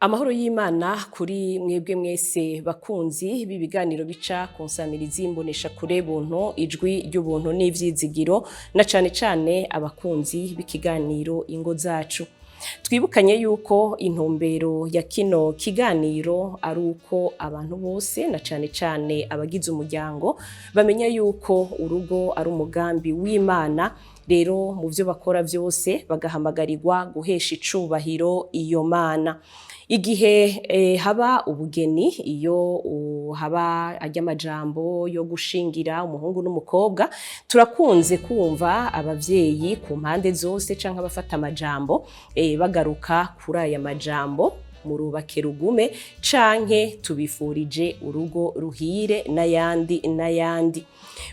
Amahoro y'Imana kuri mwebwe mwese bakunzi b'ibiganiro bica ku nsamirizi mbonesha kure buntu ijwi ry'ubuntu n'ivyizigiro na cane cane abakunzi b'ikiganiro ingo zacu. Twibukanye yuko intumbero ya kino kiganiro ari uko abantu bose na cane cane abagize umuryango bamenya yuko urugo ari umugambi w'Imana. Rero mu vyo bakora vyose bagahamagarirwa guhesha icubahiro iyo Mana. Igihe haba ubugeni, iyo haba ajyamajambo yo gushingira umuhungu n'umukobwa, turakunze kumva abavyeyi ku mpande zose canke abafata amajambo bagaruka kuri aya majambo: murubake rugume canke tubifurije urugo ruhire n'ayandi.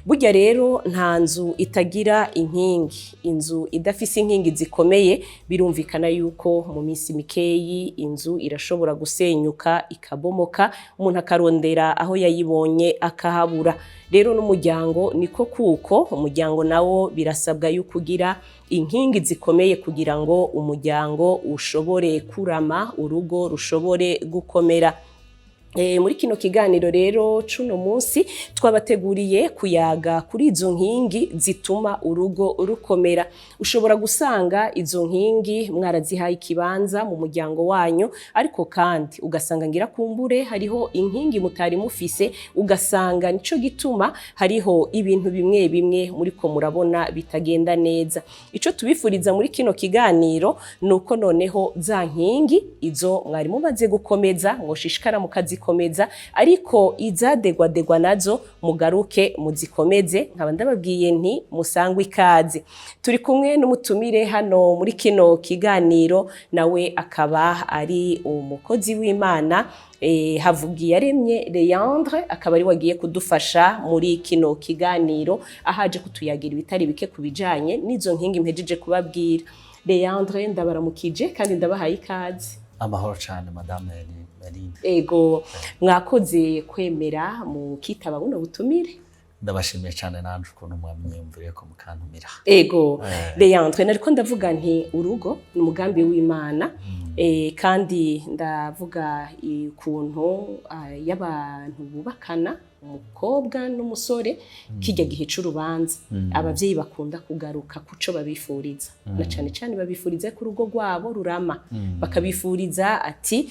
Burya rero nta nzu itagira inkingi, inzu idafise inkingi zikomeye birumvikana yuko mu minsi mikeyi inzu irashobora gusenyuka ikabomoka, umuntu akarondera aho yayibonye akahabura. Rero n'umuryango niko kuko, umuryango nawo birasabwa yuko ugira inkingi zikomeye kugira ngo umuryango ushobore kurama, urugo rushobore gukomera. Muri kino kiganiro rero cuno munsi twabateguriye kuyaga kuri izo nkingi zituma urugo rukomera. Ushobora gusanga izo nkingi mwarazihaye ikibanza mu muryango wanyu, ariko kandi ugasanga ngira kumbure hariho inkingi mutari mufise, ugasanga nico gituma hariho ibintu bimwe bimwe muriko murabona bitagenda neza. Ico tubifuriza muri kino kiganiro nuko noneho za nkingi izo mwari mumaze gukomeza mwoshishikara mukazikomeza, ariko izadegwadegwa nazo mugaruke muzikomeze. Nkaba ndababwiye nti musangwe ikaze. Turi kumwe n'umutumire hano muri kino kiganiro, nawe akaba ari umukozi w'Imana, Havugiyaremye Leandre, akaba ari wagiye kudufasha muri kino kiganiro ahaje kutuyagira ibitari bike kubijanye n'izo nkingi mpejeje kubabwira. Leandre, ndabaramukije kandi ndabahaye ikaze. Amahoro cyane madame Marine. Ego, mwakoze kwemera mu kitaba buno butumire. Ndabashimiye cyane nanje ukuntu mwamwiyumviriye ko mukantumira. Ego, Leandre, nariko ndavuga nti urugo ni umugambi w'Imana, kandi ndavuga ukuntu y'abantu bubakana, umukobwa n'umusore, kijya gihe c'urubanza abavyeyi bakunda kugaruka kuco babifuriza, na cane cane babifuriza ko urugo rwabo rurama, bakabifuriza ati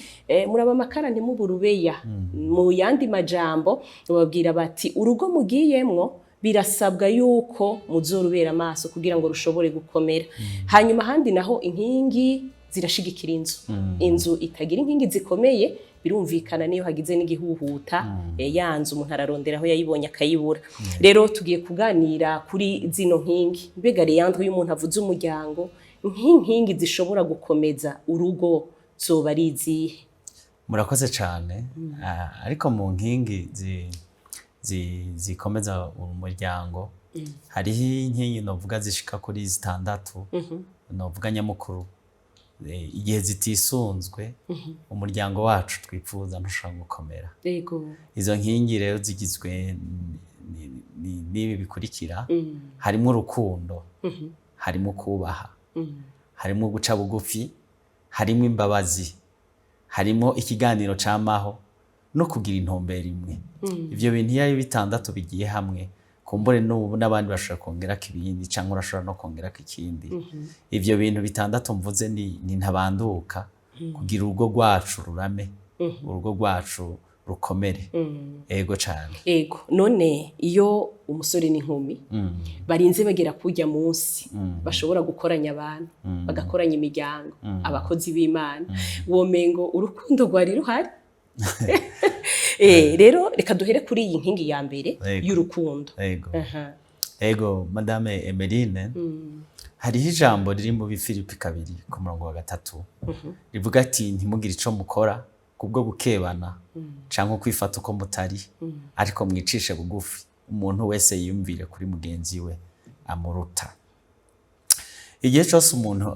muraba amakara ntimuburubeya. Mu yandi majambo bababwira bati urugo mugiyemwo birasabwa yuko muzorubera amaso kugira ngo rushobore gukomera. Hanyuma handi naho inkingi zirashigikira inzu. Inzu itagira inkingi zikomeye birumvikana niyo hagize n'igihuhuta, yanzu umuntu ararondera aho yayibonye akayibura. Rero tugiye kuganira kuri zino nkingi. Mbega Leandre, iyo umuntu avuze umuryango, nk'inkingi zishobora gukomeza urugo zoba ari izihe? Murakoze cyane. Ariko mu nkingi zikomeza umuryango hariho inkingi novuga zishika kuri 6 novuga nyamukuru. Igihe zitisunzwe umuryango wacu twifuza ntushobora gukomera. Izo nkingi rero zigizwe n'ibi bikurikira: harimo urukundo, harimo kubaha, harimo guca bugufi, harimo imbabazi, harimo ikiganiro camaho no kugira intumbero imwe. Ivyo bintu iyo ari 6 bigiye hamwe, kumbure n'ubu n'abandi bashobora kongerako ibindi canke urashobora no kongerako ikindi. Ivyo bintu 6 mvuze ni ntabanduka kugira urugo rwacu rurame, urugo rwacu rukomere. Ego cane. Ego, none iyo umusore n'inkumi barinze bagera kujya munsi, bashobora gukoranya abantu, bagakoranya imiryango, abakozi b'Imana, womengo urukundo rwari ruhari? Rero reka duhere kuri iyi nkingi ya mbere y'urukundo. Ego madame Emeline, hariho ijambo riri mu Bifilipi 2:3 rivuga ati ntimugire ico mukora kubwo gukebana canke kwifata uko mutari, ariko mwicishe bugufi, umuntu wese yiyumvire kuri mugenzi we amuruta. Igihe cyose umuntu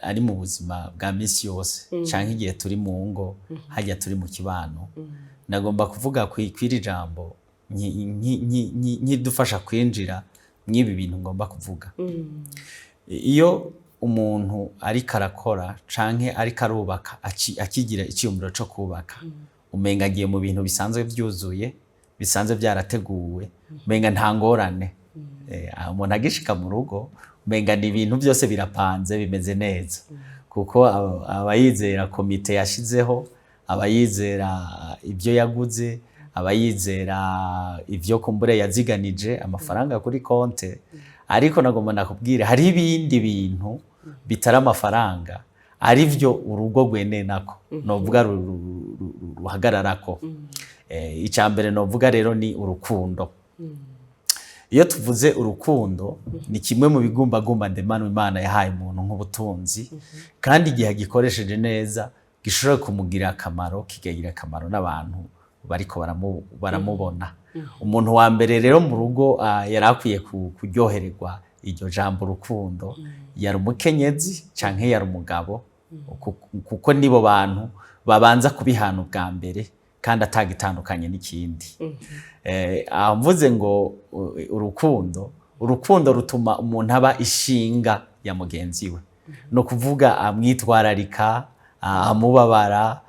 ari mu buzima bwa misi yose canke igihe turi mu ngo, hajya turi mu kibano, nagomba kuvuga kwiri jambo nkidufasha kwinjira mw'ibi bintu ngomba kuvuga. Iyo umuntu ariko arakora canke ariko arubaka akigira icyumviro cyo kubaka umenga agiye mu bintu bisanzwe byuzuye bisanzwe byarateguwe umenga nta ngorane umuntu agishika mu rugo umenga ni ibintu byose birapanze bimeze neza kuko abayizera komite yashizeho abayizera ibyo yaguze abayizera ibyo kumbure yaziganije amafaranga kuri konte ariko nagomba nakubwire hari ibindi bintu bitari amafaranga ari byo urugo rwenenako novuga ruhagararako icambere novuga rero ni urukundo iyo tuvuze urukundo ni kimwe mu bigumbagumba ndemano Imana yahaye umuntu nk'ubutunzi kandi igihe gikoresheje neza gishobora kumugirira akamaro kigagira akamaro n'abantu bariko baramubona umuntu wa mbere rero mu rugo yarakwiye kuryohererwa iryo jambo urukundo yari umukenyezi canke yari umugabo kuko nibo bantu babanza kubihana ubwa mbere kandi atagitandukanye n'ikindi mvuze ngo urukundo rutuma umuntu aba ishinga ya mugenzi we no kuvuga amwitwararika amubabara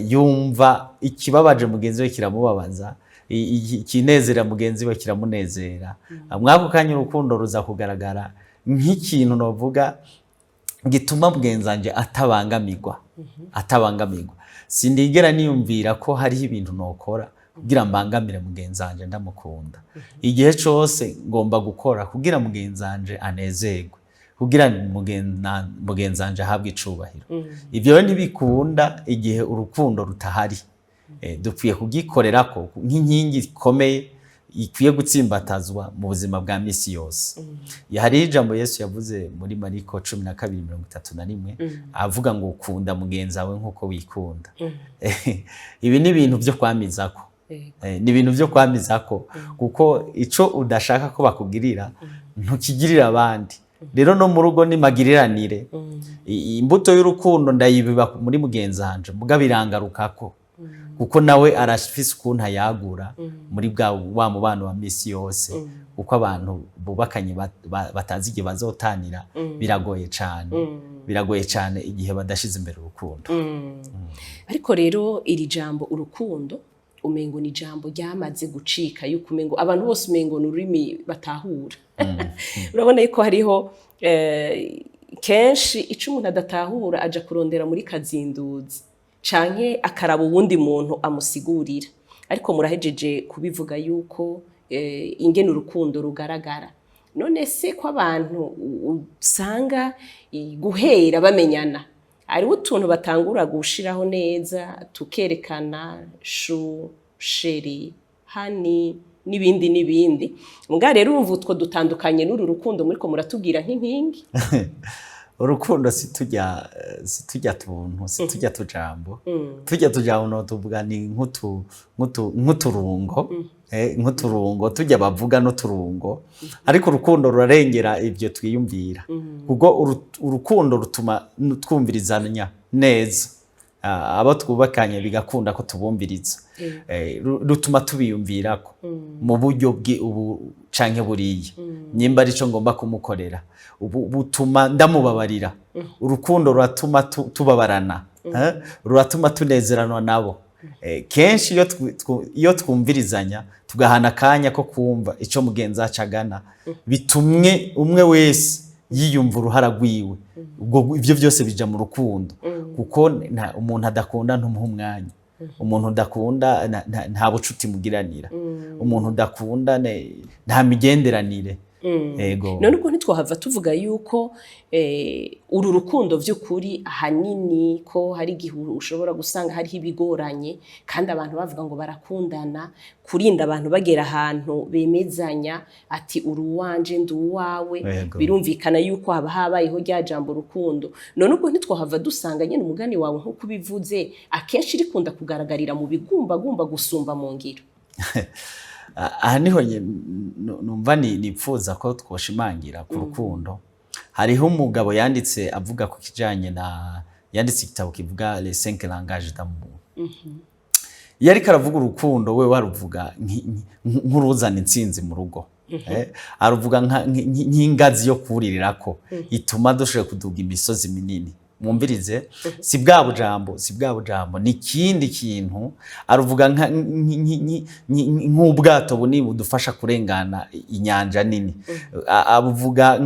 yumva ikibabaje mugenzi we kiramubabaza ikinezera mugenzi we kiramunezera mwako kanya urukundo ruza kugaragara nk'ikintu novuga gituma mugenzanje atabangamirwa sindigera niyumvira ko hariho ibintu nokora kugira mbangamire mugenzanje ndamukunda igihe cyose ngomba gukora kugira mugenzanje anezerwe kugira mugenzanje ahabwe icubahiro ibyo rero ntibikunda igihe urukundo rutahari dukwiye kugikorerako nk'inkingi ikomeye ikwiye gutsimbatazwa mu buzima bwa misi yose hari ijambo Yesu yavuze muri Mariko 12:31 avuga ngo ukunda mugenzi wawe nk'uko wikunda ibi ni ibintu byo kwamizako ni ibintu byo kwamizako kuko ico udashaka ko bakugirira ntukigirira abandi rero no mu rugo ni magiriranire imbuto y'urukundo ndayibiba muri mugenzanje muga birangarukako kuko nawe arafise ukuntu ayagura muri wa mubano wa misi yose kuko abantu bubakanye batazi igihe bazotanira biragoye cyane igihe badashize imbere urukundo ariko rero iri jambo urukundo umengo ni jambo ryamaze gucika yuko umengo abantu bose umengo n'ururimi batahura urabona yuko hariho kenshi ico umuntu adatahura aja kurondera muri kazinduzi canke akaraba uwundi muntu amusigurira ariko murahejeje kubivuga yuko ingene urukundo rugaragara none se ko abantu usanga guhera bamenyana ari utuntu batangura gushiraho neza tukerekana sheri hani n'ibindi mbwa rero urumva utwo dutandukanye n'uru rukundo muriko muratubwira nk'inkingi urukundo situjya tuntu situjya tujambo tujya tujambo no tuvuga ni nk'uturungo tujya bavuga no turungo ariko urukundo rurarengera ibyo twiyumvira kuko urukundo rutuma twumvirizanya neza abo twubakanye bigakunda ko tubumviriza rutuma tubiyumvirako mu buryo ubu canke buriye nyimba arico ngomba kumukorera butuma ndamubabarira urukundo ruratuma tubabarana ruratuma tunezeranwa nabo kenshi iyo twumvirizanya tugahana akanya ko kumva ico mugenzi acagana bitumwe umwe wese yiyumva uruhara rwiwe ibyo byose bija mu rukundo kuko umuntu adakunda ntumuha umwanya umuntu udakunda nta bucuti mugiranira umuntu udakunda nta migenderanire none ubwo ntitwahava tuvuga yuko uru rukundo by'ukuri ahanini ko hari igihe ushobora gusanga hariho ibigoranye kandi abantu bavuga ngo barakundana kurinda abantu bagera ahantu bemezanya ati uri uwanje ndi uwawe birumvikana yuko haba habayeho rya jambo rukundo none ubwo ntitwahava dusanga nyine umugani wawe nk'uko ubivuze akenshi rikunda kugaragarira mu bigumbagumba gusumba mu ngiro aha niho numva nipfuza ko twoshimangira ku rukundo hariho umugabo yanditse avuga ku kijanye yanditse igitabo kivuga les 5 langages d'amour iyo ariko aravuga urukundo we waruvuga nk'uruzana intsinzi mu rugo aruvuga nk'ingazi yo kuririrako ituma dushobora kuduga imisozi minini. Mwumvirize, si bwa bujambo ni ikindi kintu. Aruvuga nk'ubwato bunini budufasha kurengana inyanja nini. Abuvuga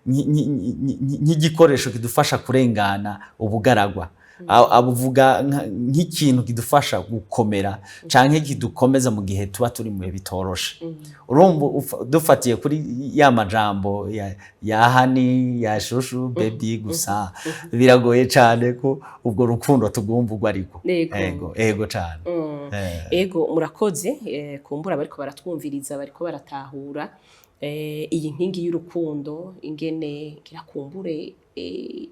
nk'igikoresho kidufasha kurengana ubugaragwa. Abuvuga nk'ikintu kidufasha gukomera canke kidukomeza mu gihe tuba turi mu bihe bitoroshe. Urumva dufatiye kuri ya majambo ya hani ya shushu baby gusa biragoye cane ko ubwo rukundo tugumva urwo ariko. Ego cane. Ego murakoze, kumbura bariko baratwumviriza bariko baratahura iyi nkingi y'urukundo ingene kirakumbure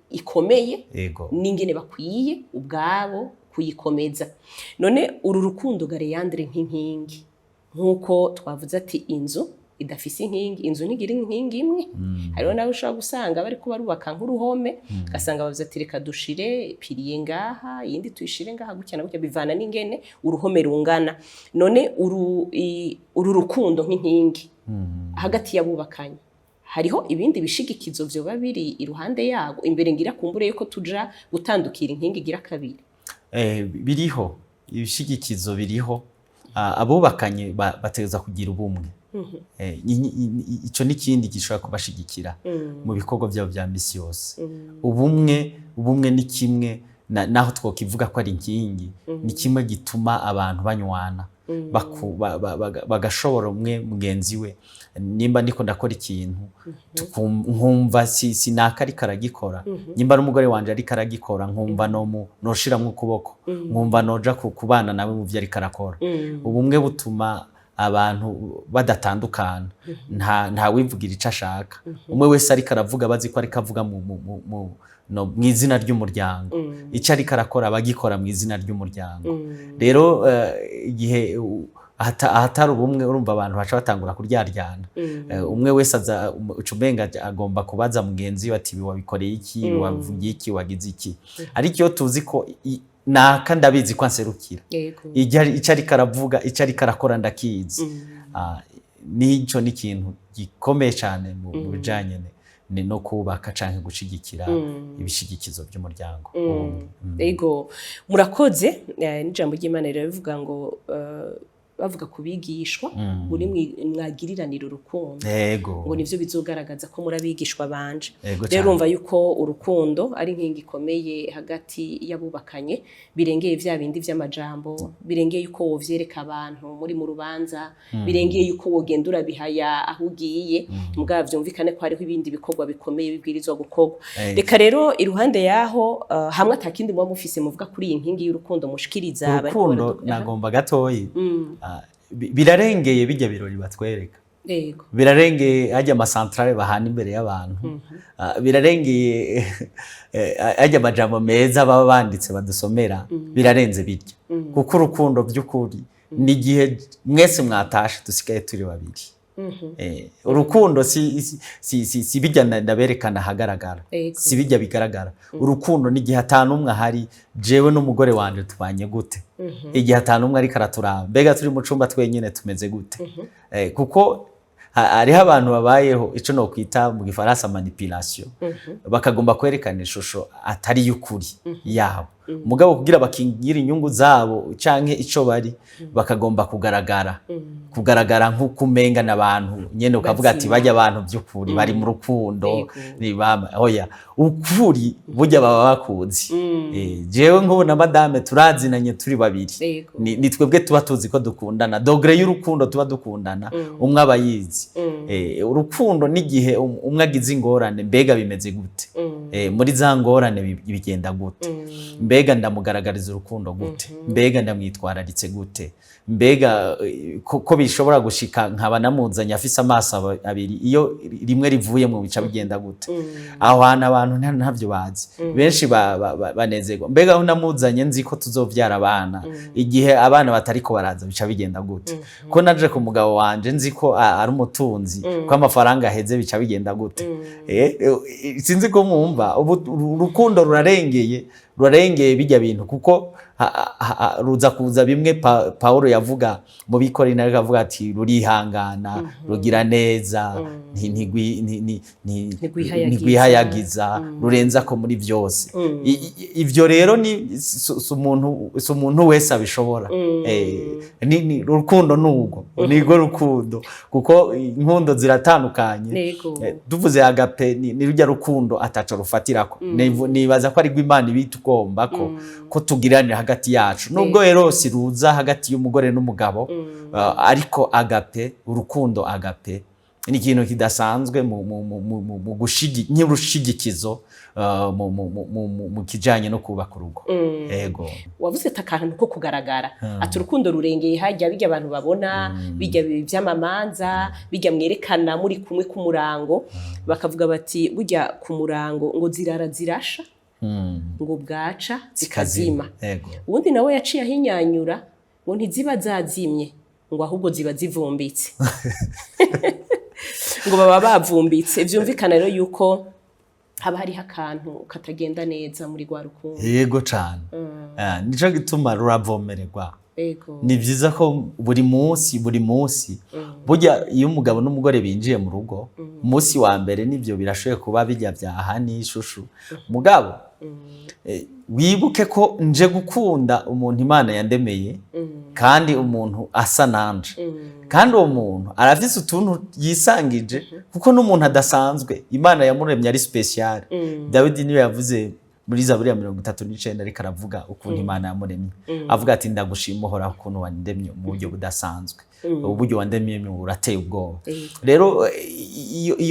ikomeye n'ingene bakwiye ubwabo kuyikomeza. None uru rukundo ga Leandre nk'inkingi, nkuko twavuze ati inzu idafise inkingi, inzu ntigira inkingi imwe. Hariho nawe ushobora gusanga bariko barubaka nk'uruhome, gasanga bavuze ati reka dushire piliye ngaha, yindi tuyishire ngaha gutya na gutya, bivana n'ingene uruhome rungana. None uru rukundo nk'inkingi hagati y'abubakanye, hariho ibindi bishigikizo vyoba biri iruhande yabo imbere ngira kumbure yuko tuja gutandukira inkingi igira kabiri? Biriho ibishigikizo, biriho. Abubakanye bategeza kugira ubumwe. Ico n'ikindi gishobora kubashigikira mu bikorwa byabo bya misi yose. Ubumwe ni kimwe, naho twokivuga ko ari inkingi, ni kimwe gituma abantu banywana bagashobora umwe mugenzi we. Nimba ndiko ndakora ikintu nkumva sinaka ariko aragikora, nimba ari umugore wanje ariko aragikora, nkumva noshiramwo ukuboko, nkumva noja kubana nawe mu vyo ariko arakora. Ubumwe butuma abantu badatandukana, nta wivugira ico ashaka. Umwe wese ariko aravuga bazi ko ariko avuga mu izina ry'umuryango, ico ariko arakora abagikora mu izina ry'umuryango. Rero igihe ahatari ubumwe, urumva abantu baca batangura kuryaryana. Umwe wese aza ucumenga agomba kubaza mugenzi we ati wabikoreye iki, wavugiye iki, wagize iki. Ariko iyo tuzi ko naka ndabizi ko anserukira, ico ariko aravuga, ico ariko arakora ndakizi, nico ni ikintu gikomeye cane mu bijanye no kubaka canke gushigikira ibishigikizo by'umuryango. Ego murakoze. N'ijambo ry'Imana rivuga ngo bavuga kubigishwa muri mwagiriranira urukundo, ngo nivyo bizogaragaza ko muri abigishwa banje. Rero urumva yuko urukundo ari inkingi ikomeye hagati y'abubakanye, birengeye vya bindi vy'amajambo, birengeye yuko wovyereka abantu muri mu rubanza, birengeye yuko wogenda urabihaya aho ugiye, mugabo vyumvikane ko hariho ibindi bikorwa bikomeye bibwirizwa gukorwa. Reka rero iruhande yaho hamwe atakindi muba mufise muvuga kuri iyi nkingi y'urukundo mushikiriza urukundo. Nagomba gatoyi, birarengeye bijya birori batwereka, birarengeye hajya amasantrale bahana imbere y'abantu, birarengeye hajya amajambo meza baba banditse badusomera, birarenze bijya. Kuko urukundo by'ukuri ni igihe mwese mwatashe dusigaye turi babiri. Urukundo si bijya ndaberekana hagaragara, si bijya bigaragara. Urukundo ni igihe atanumwe ahari, jewe n'umugore wanje tubanye gute, igihe atanumwe ariko araturaba, mbega turi mu cumba twenyine tumeze gute. Kuko hariho abantu babayeho ico no kwita mu gifaransa manipulation, bakagomba kwerekana ishusho atari y'ukuri yabo, mugabo kugira bakingira inyungu zabo canke ico bari, bakagomba kugaragara nk'uko umenga n'abantu nyene, ukavuga ati bajya abantu by'ukuri bari mu rukundo, ni bama oya, ukuri burya baba bakuzi. Jewe nk'ubu na madame turazinanye turi babiri, ni twebwe tuba tuzi ko dukundana, dogre y'urukundo tuba dukundana umwe abayizi. Urukundo n'igihe umwe agize ingorane, mbega bimeze gute, muri za ngorane bigenda gute, mbega ndamugaragariza urukundo gute, mbega ndamwitwararitse gute, mbega ko bishobora gushika nkaba namuzanye afise amaso abiri, iyo rimwe rivuye mu bica bigenda gute. Aho hana abantu ntavyo bazi, benshi banezerwa, mbega aho namuzanye nzi ko tuzovyara abana, igihe abana batariko baraza bica bigenda gute. Ko naje ku mugabo wanje nzi ko ari umutunzi, ko amafaranga aheze bica bigenda gute. Sinzi ko mwumva urukundo rurarengeye bijya bintu, kuko ruza kuza bimwe Pawulo yavuga mu Bikorina, ariko avuga ati rurihangana, rugira neza, ntigwihayagiza, rurenza ko muri byose. Ivyo rero si umuntu wese abishobora. Urukundo nubwo nigo rukundo, kuko inkundo ziratandukanye. Tuvuze agape ni rujya rukundo ataco rufatirako. Nibaza ko ari Imana ibitugomba ko tugiranira hagati yacu, nubwo rero siruza hagati y'umugore n'umugabo, ariko agape, urukundo agape ni ikintu kidasanzwe mu gushigikizo mu kijanye no kubaka urugo. Yego, wavuze akantu ko kugaragara, ati urukundo rurengeye hajya bijya abantu babona, bijya by'amamanza, bijya mwerekana muri kumwe ku murango, bakavuga bati burya ku murango ngo zirara zirasha, ngo bwaca zikazima. Ubundi nawe yaciye ahinyanyura ngo ntiziba zazimye, ngo ahubwo ziba zivumbitse. Ngo baba bavumbitse. Vyumvikana rero yuko haba hariho akantu katagenda neza muri rwa rukundo. Yego cane. Nico gituma ruravomererwa. Ni vyiza ko buri munsi burya iyo umugabo n'umugore binjiye mu rugo, umunsi wa mbere nivyo birashoboye kuba bijya vyaha n'ishushu. Mugabo wibuke ko nje gukunda umuntu Imana yandemeye, kandi umuntu asa nanje, kandi uwo muntu arafise utuntu yisangije, kuko n'umuntu adasanzwe Imana yamuremye ari special. Dawidi niwe yavuze muri Zaburi ya 39 ariko aravuga ukuntu Imana yamuremye, avuga ati ndagushima Uhoraho ukuntu wandemye mu buryo budasanzwe, uburyo wandemye urateye ubwoba. Rero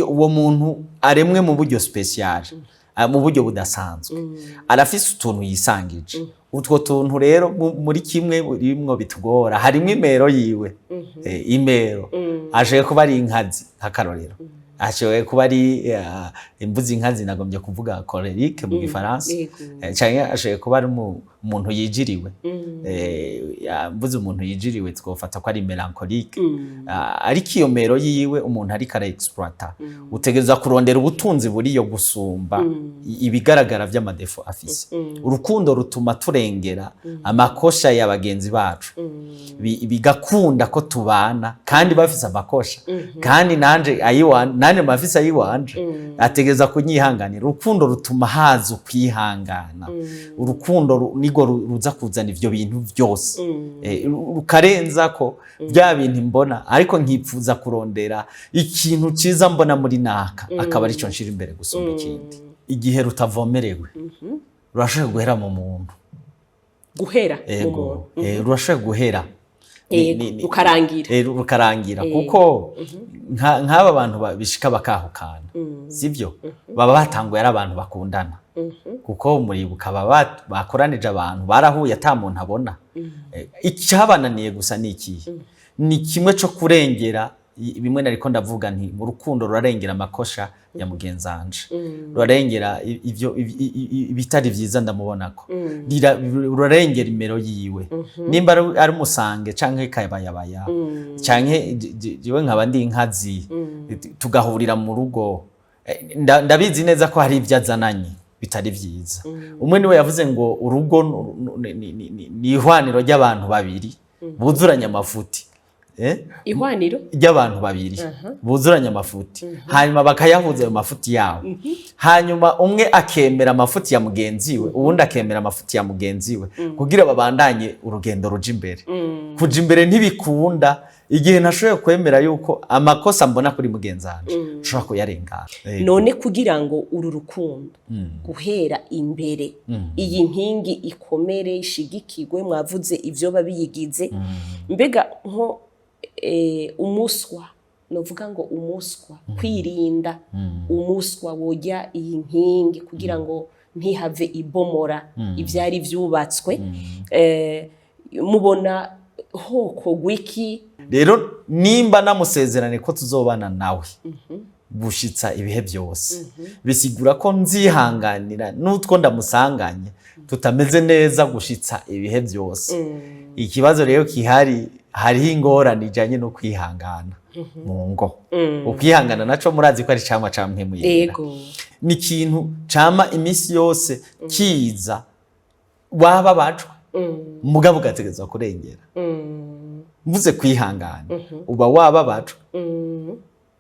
uwo muntu aremwe mu buryo special, mu buryo budasanzwe, arafise utuntu yisangije. Utwo tuntu rero muri kimwe burimwo bitugora, harimwo imero yiwe. Imero aje kuba ari inkazi nk'akarorero, ashoboye kuba ari imbuzi inkazi, nagombye kuvuga cholerique mu Gifaransa, canke ashoboye kuba ari umuntu yijiriwe. Mbuzi umuntu yijiriwe twofata ko ari melancholique. Ariko iyo mero yiwe umuntu ariko ara exploiter, utegereza kurondera ubutunzi buriyo gusumba ibigaragara vy'amadefo afise. Urukundo rutuma turengera amakosha y'abagenzi bacu, bigakunda ko tubana kandi bafise amakosha, kandi nanje mafise ayiwanje ategereza kunyihanganira. Urukundo rutuma haza ukwihangana. Urukundo nigo ruza kuzana ivyo bintu byose, rukarenza ko bya bintu mbona, ariko nkipfuza kurondera ikintu ciza mbona muri naka, akaba ari cyo nshira imbere gusumba ikindi. Igihe rutavomerewe rurashobora guhera mu muntu, rurashobora guhera rukarangira, kuko nk'aba bantu bishika bakahukana, sivyo? Baba batanguye ari abantu bakundana, kuko muribuka bakoranije abantu barahuye ata muntu abona. Icyabananiye gusa ni ikihe? Ni kimwe cyo kurengera bimwe nariko ndavuga nti mu rukundo rurarengera amakosha ya mugenzanje, rurarengera ivyo bitari vyiza ndamubonako, rurarengera imero yiwe. Nimba ari umusange canke kayabayabaya, canke jewe nkaba ndi inkazi, tugahurira mu rugo, ndabizi neza ko hari ivyo azananye bitari vyiza. Umwe niwe yavuze ngo urugo ni ihwaniro ry'abantu babiri buzuranya amafuti. Ihwaniro ry'abantu babiri buzuranya amafuti, hanyuma bakayahuza ayo mafuti yabo, hanyuma umwe akemera amafuti ya mugenzi we, uwundi akemera amafuti ya mugenzi we, kugira babandanye urugendo ruja imbere. Kuja imbere ntibikunda igihe nashoboye kwemera yuko amakosa mbona kuri mugenzanje nshobora kuyarengana. None kugira ngo uru rukundo guhera imbere, iyi nkingi ikomere ishigikirwe, mwavuze ivyo babiyigize, mbega nko umuswa, novuga ngo umuswa, kwirinda umuswa wojya iyi nkingi kugira ngo ntihave ibomora ivyari vyubatswe, mubona hoko gwiki? Rero nimba namusezerane ko tuzobana nawe gushitsa ibihe byose, bisigura ko nzihanganira n'utwo ndamusanganye tutameze neza gushitsa ibihe byose. Ikibazo rero kihari, hariho ingorane ijanye no kwihangana mu ngo. Ukwihangana naco murazi ko ari camwa camwe muyera, ni ikintu cama imisi yose kiza, waba bajwe mugabo ugategerezwa kurengera. Mvuze kwihangana uba wababajwe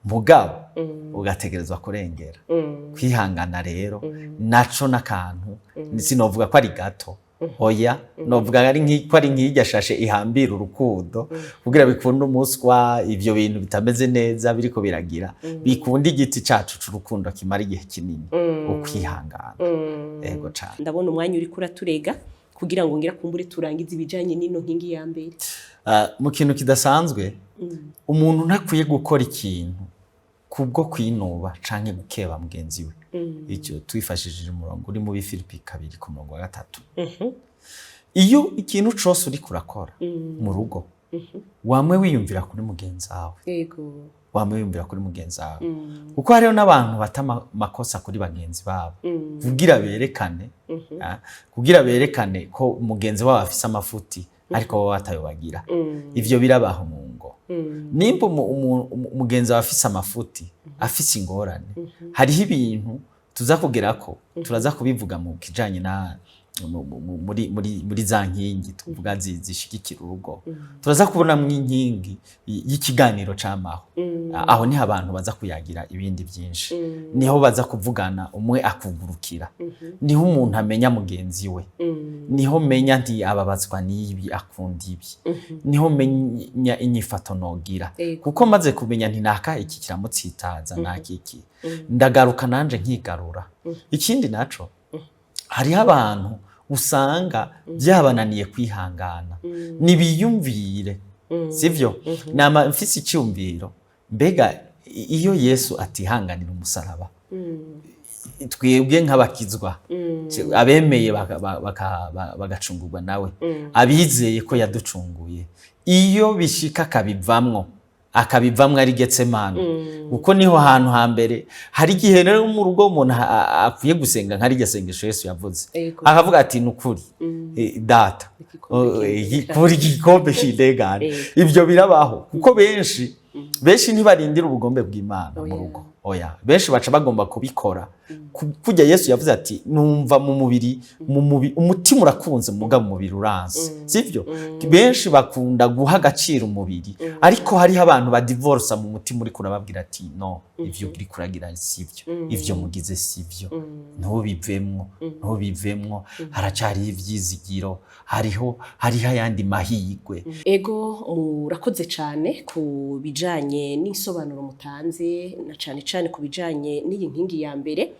mugabo ugategerezwa kurengera. Kwihangana rero naco n'akantu sinovuga ko ari gato, oya novuga ko ari nk'irya shashe ihambira urukundo kugira bikunda umuswa, ivyo bintu bitameze neza biriko biragira bikunda igiti cacu c'urukundo kimara igihe kinini. Ukwihangana ego cane. Ndabona umwanya uri kuraturega kugira ngo ngira kumbure turangize ibijanye n'ino nkingi ya mbere. Mu kintu kidasanzwe umuntu ntakwiye gukora ikintu kubwo kwinuba canke gukeba mugenzi we. Icyo twifashishije umurongo uri mu Filipi 2:3. Iyo ikintu cose uri kurakora mu rugo wamwe wiyumvira kuri mugenzi wawe. Yego. Wamwe wiyumvira kuri mugenzi wawe. Kuko hariho n'abantu bata makosa kuri bagenzi babo kugira berekane ko mugenzi wawe afise amafuti ariko bo batayobagira. Ivyo birabaho mu ngo. Nimba umugenzi wawe afise amafuti afise ingorane, hariho ibintu tuza kugerako turaza kubivuga mu kijanye na muri za nkingi tuvuga zishigikira urugo. Turaza kubona mu inkingi y'ikiganiro c'amaho. Aho niho abantu baza kuyagira ibindi byinshi. Niho baza kuvugana umwe akugurukira. Niho umuntu amenya mugenzi we. Niho menya nti ababazwa n'ibi akunda ibi. Niho menya inyifato nogira. Kuko maze kumenya nti naka iki kiramutsitaza nakiki. Ndagaruka nanje nkigarura. Ikindi naco hariho abantu usanga byabananiye kwihangana. Nibiyumvire sivyo? Nama mfise icyumviro mbega iyo Yesu atihanganira umusaraba twebwe nk'abakizwa abemeye bagacungurwa nawe, abizeye ko yaducunguye, iyo bishika akabivamwo ari Getsemani. Uko niho hantu hambere hari igihe rero mu rugo umuntu akwiye gusenga nk'ari gasengesho Yesu yavuze, akavuga ati nukuri data kuri igikombe kindegane. Ivyo birabaho kuko benshi ntibarindira ubugombe bw'Imana mu rugo. Oya, benshi baca bagomba kubikora kujya Yesu yavuze ati numva mu mubiri umutima urakunze muga mu mubiri uranze. Sivyo? Benshi bakunda guha agaciro umubiri ariko hariho abantu ba divorce mu mutima uri kurababwira ati no, ivyo uri kuragira sivyo, ivyo mugize sivyo, ntubivemwo haracari ivyizigiro, hariho ayandi mahigwe. Ego murakoze cane ku bijanye n'insobanuro mutanze na cane ku bijanye n'iyi nkingi ya mbere.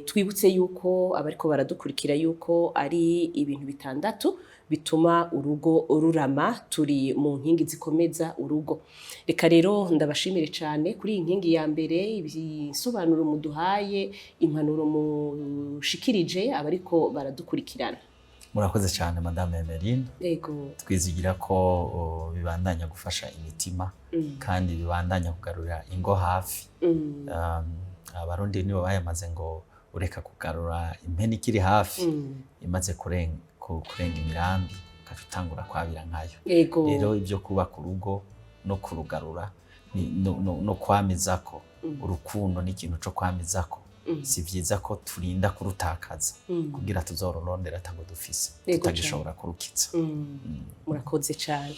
Twibutse yuko abariko baradukurikira yuko ari ibintu bitandatu bituma urugo rurama. Turi mu nkingi zikomeza urugo. Reka rero ndabashimire cane kuri iyi nkingi ya mbere, ibisobanuro muduhaye, impanuro mushikirije abariko baradukurikirana. Murakoze cyane Madame Emeline. Yego. Twizigira ko bibandanya gufasha imitima kandi bibandanya kugarura ingo hafi. Abarundi nibo bayamaze ngo ureka kugarura impeni ikiri hafi imaze kurenga imirambi ukatangura kwabira nkayo. Rero ibyo kubaka urugo no kurugarura no kwamizako urukundo n'ikintu cyo kwamizako. Si vyiza ko turinda kurutakaza kugira tuzororondera tango dufise tutagishobora kurukitsa. Murakoze cyane.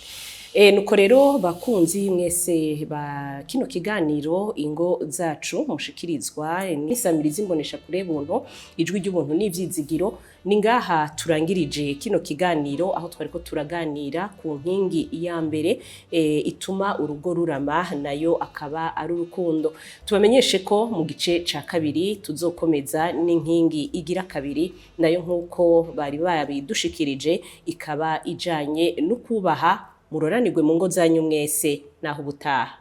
Nuko rero bakunzi mwese ba kino kiganiro ingo zacu mushikirizwa n'isamirizi imbonesha kure buntu ijwi ry'ubuntu n'ivyizigiro. Ni ngaha turangirije kino kiganiro aho twariko turaganira ku nkingi ya mbere ituma urugo rurama, nayo akaba ari urukundo. Tubamenyeshe ko mu gice ca kabiri tuzokomeza n'inkingi igira kabiri, nayo nkuko bari babidushikirije ikaba ijanye no kubaha. Muroranirwe mu ngo zanyu mwese, naho ubutaha.